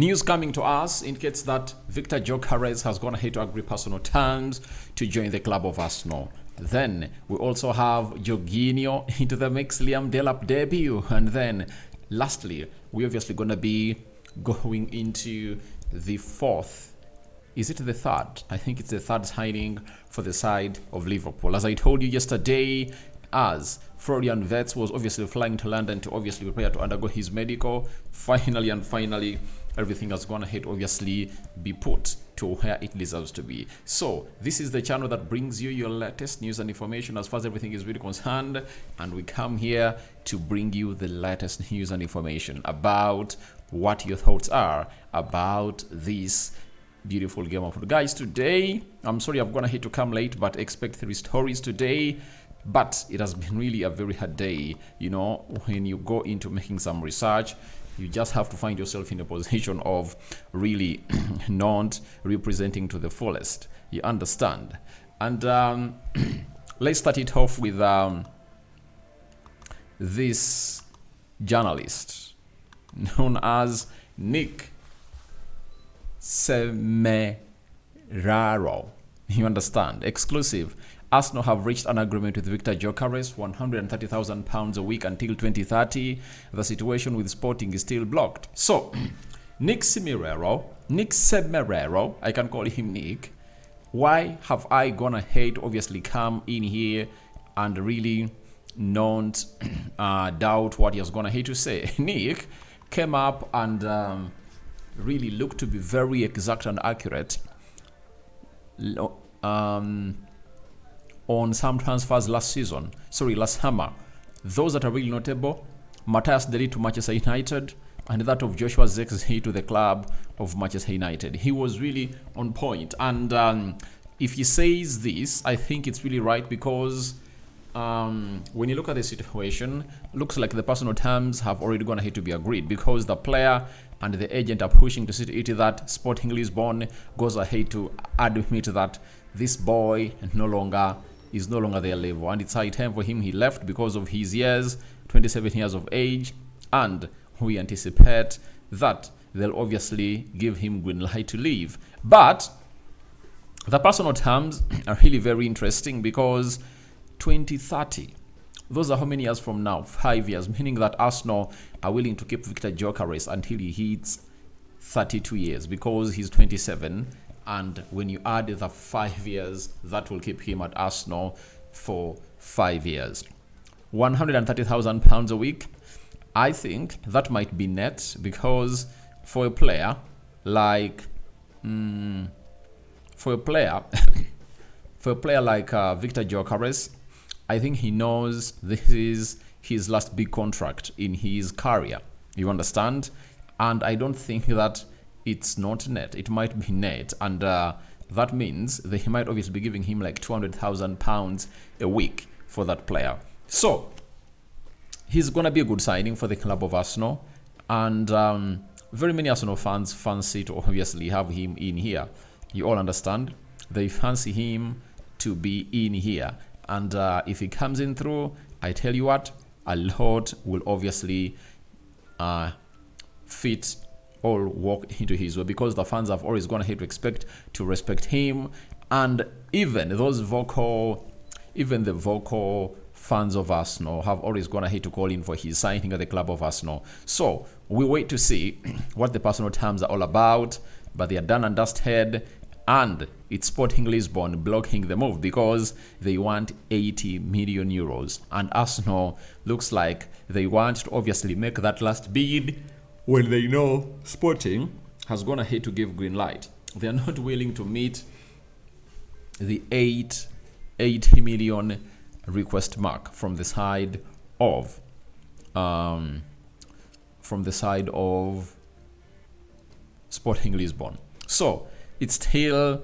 News coming to us indicates that Viktor Gyökeres has gone ahead to agree personal terms to join the club of Arsenal. Then we also have Jorginho into the mix, Liam Delap debut. And then lastly, we're obviously going to be going into the fourth. Is it the third? I think it's the third signing for the side of Liverpool. As I told you yesterday, as Florian Wirtz was obviously flying to London to obviously prepare to undergo his medical, finally, everything has gone ahead obviously be put to where it deserves to be. So this is the channel that brings you your latest news and information as far as everything is really concerned, and we come here to bring you the latest news and information about what your thoughts are about this beautiful game of football. Guys, today, I'm sorry I've gone ahead to come late, but expect 3 stories today. But it has been really a very hard day. You know, when you go into making some research, you just have to find yourself in a position of really not representing to the fullest. You understand? And let's start it off with this journalist known as Nick Semeraro. You understand? Exclusive. Arsenal have reached an agreement with Viktor Gyökeres, £130,000 a week until 2030. The situation with Sporting is still blocked. So, Nick Semeraro, I can call him Nick. Why have I gone ahead, obviously come in here and really not doubt what he has gone ahead to say? Nick came up and really looked to be very exact and accurate on some transfers last summer. Those that are really notable: Matthias Deli to Manchester United, and that of Joshua Zirkzee to the club of Manchester United. He was really on point. And if he says this, I think it's really right, because when you look at the situation, looks like the personal terms have already gone ahead to be agreed, because the player and the agent are pushing to see to it that Sporting Lisbon goes ahead to admit that this boy is no longer their level, and it's high time for him. He left because of his years, 27 years of age, and we anticipate that they'll obviously give him green light to leave. But the personal terms are really very interesting, because 2030, those are how many years from now? 5 years, meaning that Arsenal are willing to keep Viktor Gyökeres until he hits 32 years, because he's 27. And when you add the 5 years, that will keep him at Arsenal for 5 years. £130,000 a week. I think that might be net, because for a player like Viktor Gyökeres, I think he knows this is his last big contract in his career. You understand? And I don't think that it's not net. It might be net, and that means that he might obviously be giving him like £200,000 a week for that player. So he's gonna be a good signing for the club of Arsenal, and very many Arsenal fans fancy to obviously have him in here. You all understand? They fancy him to be in here, and if he comes in through, I tell you what, a lot will obviously fit or walk into his way, because the fans have always gone ahead to expect to respect him, and even the vocal fans of Arsenal have always gone ahead to call in for his signing at the club of Arsenal. So we wait to see what the personal terms are all about, but they are done and dusted, and it's Sporting Lisbon blocking the move because they want 80 million euros, and Arsenal looks like they want to obviously make that last bid when they know Sporting has gone ahead to give green light. They are not willing to meet the 80 million request mark from the side of Sporting Lisbon. So it's still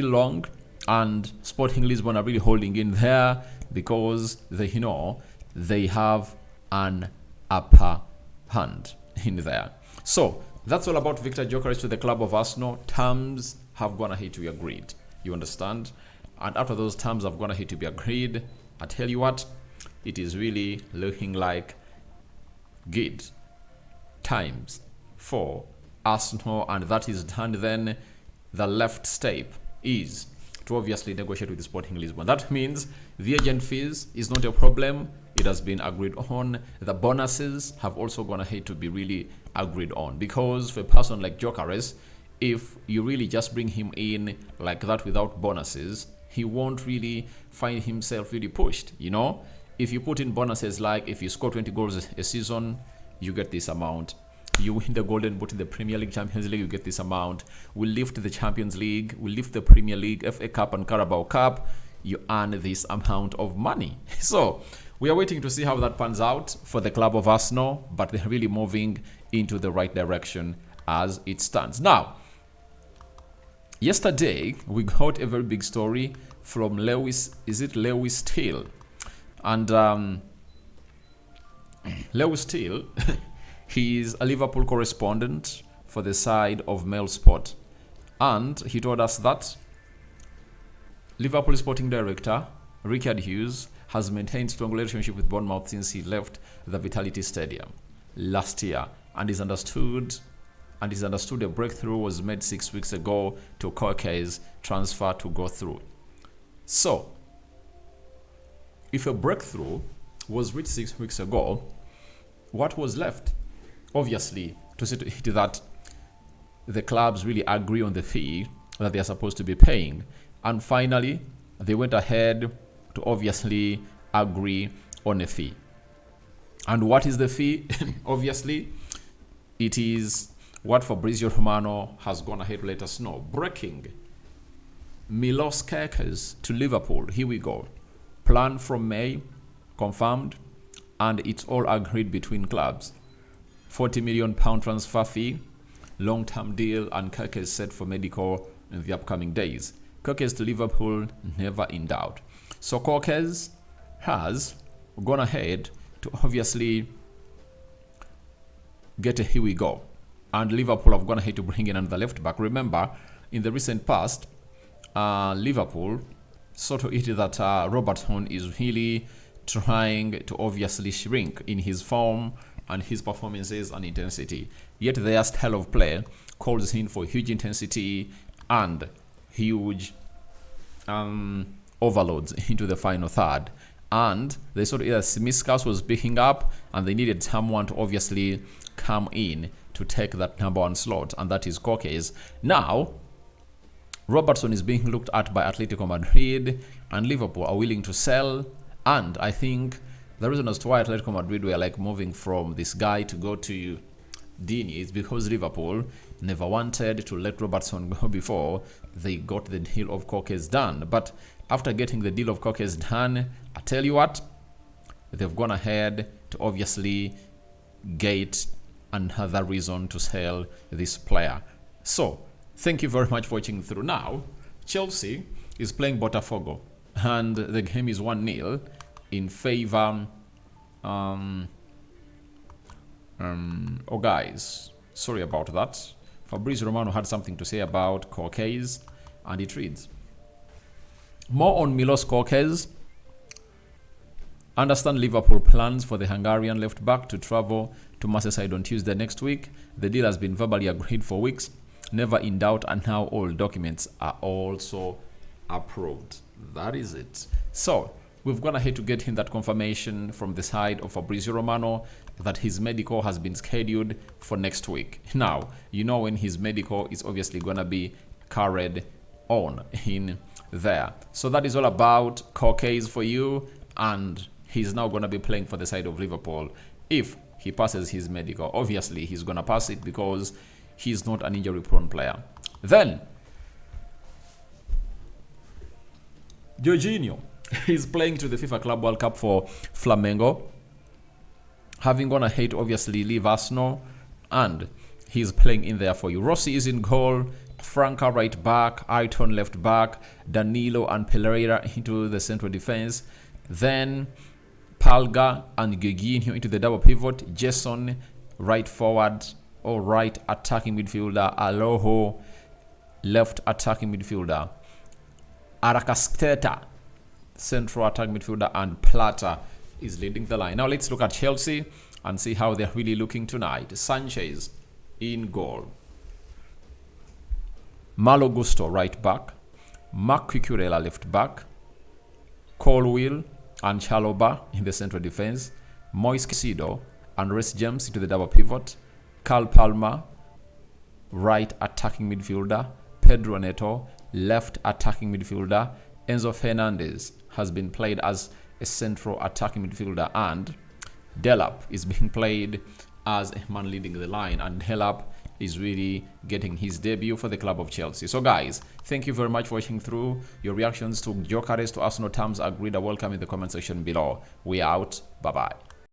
long, and Sporting Lisbon are really holding in there, because they know they have an upper hand in there. So that's all about Viktor Gyökeres to the club of Arsenal. Terms have gone ahead to be agreed. You understand? And after those terms have gone ahead to be agreed, I tell you what, it is really looking like good times for Arsenal, and that is done. Then the left step is to obviously negotiate with the Sporting Lisbon. That means the agent fees is not a problem. It has been agreed on. The bonuses have also gone ahead to be really agreed on, because for a person like Gyökeres, if you really just bring him in like that without bonuses, he won't really find himself really pushed. If you put in bonuses, like if you score 20 goals a season, you get this amount. You win the Golden Boot in the Premier League, Champions League, you get this amount. We lift the Champions League, we lift the Premier League, FA Cup and Carabao Cup, you earn this amount of money. So we are waiting to see how that pans out for the club of Arsenal, but they're really moving into the right direction as it stands. Now, yesterday, we got a very big story from Lewis Steele. And Lewis Steele, he is a Liverpool correspondent for the side of Mail Sport. And he told us that Liverpool sporting director Richard Hughes has maintained strong relationship with Bournemouth since he left the Vitality Stadium last year, and is understood a breakthrough was made 6 weeks ago to Kerkez transfer to go through. So, if a breakthrough was reached 6 weeks ago, what was left? Obviously, to see to it that the clubs really agree on the fee that they are supposed to be paying. And finally, they went ahead to obviously agree on a fee. And what is the fee? Obviously, it is what Fabrizio Romano has gone ahead to let us know. Breaking: Milos Kerkez to Liverpool. Here we go. Plan from May, confirmed, and it's all agreed between clubs. £40 million transfer fee, long-term deal, and Kerkez set for medical in the upcoming days. Kerkez to Liverpool, never in doubt. So Kerkez has gone ahead to obviously get a here we go. And Liverpool have gone ahead to bring in another left back. Remember, in the recent past, Liverpool saw to it that Robertson is really trying to obviously shrink in his form and his performances and intensity. Yet their style of play calls in for huge intensity and huge overloads into the final third. And they saw that Smith was picking up, and they needed someone to obviously come in to take that number one slot, and that is Kerkez. Now, Robertson is being looked at by Atletico Madrid, and Liverpool are willing to sell. And I think the reason as to why Atletico Madrid were like moving from this guy to go to Dini is because Liverpool never wanted to let Robertson go before they got the deal of Kerkez done. But after getting the deal of Kerkez done, I tell you what, they've gone ahead to obviously get another reason to sell this player. So, thank you very much for watching through. Now, Chelsea is playing Botafogo, and the game is 1-0 in favor. Oh, guys, sorry about that. Fabrizio Romano had something to say about Kerkez, and it reads: more on Milos Kerkez. Understand Liverpool plans for the Hungarian left back to travel to Merseyside on Tuesday next week. The deal has been verbally agreed for weeks, never in doubt, and now all documents are also approved. That is it. So we've gone ahead to get him that confirmation from the side of Fabrizio Romano that his medical has been scheduled for next week. Now, you know when his medical is obviously going to be carried on in there. So that is all about Kerkez for you, and he's now going to be playing for the side of Liverpool if he passes his medical. Obviously, he's going to pass it because he's not an injury-prone player. Then, Jorginho is playing to the FIFA Club World Cup for Flamengo, having gone ahead to obviously leave Arsenal, and he's playing in there for you. Rossi is in goal, Franca right back, Aiton left back, Danilo and Pereira into the central defense. Then Palga and Gyökeres into the double pivot, Jason right forward or right attacking midfielder, Aloho left attacking midfielder, Arakasteta central attack midfielder, and Plata is leading the line. Now let's look at Chelsea and see how they're really looking tonight. Sanchez in goal. Malo Gusto, right back. Mark Cucurella, left back. Colwill and Chaloba in the central defense. Moise Caicedo and Reece James into the double pivot. Carl Palmer, right attacking midfielder. Pedro Neto, left attacking midfielder. Enzo Fernandez has been played as a central attacking midfielder, and Delap is being played as a man leading the line, and Delap is really getting his debut for the club of Chelsea. So guys, thank you very much for watching through. Your reactions to Gyökeres to Arsenal terms agreed are welcome in the comment section below. We out. Bye bye.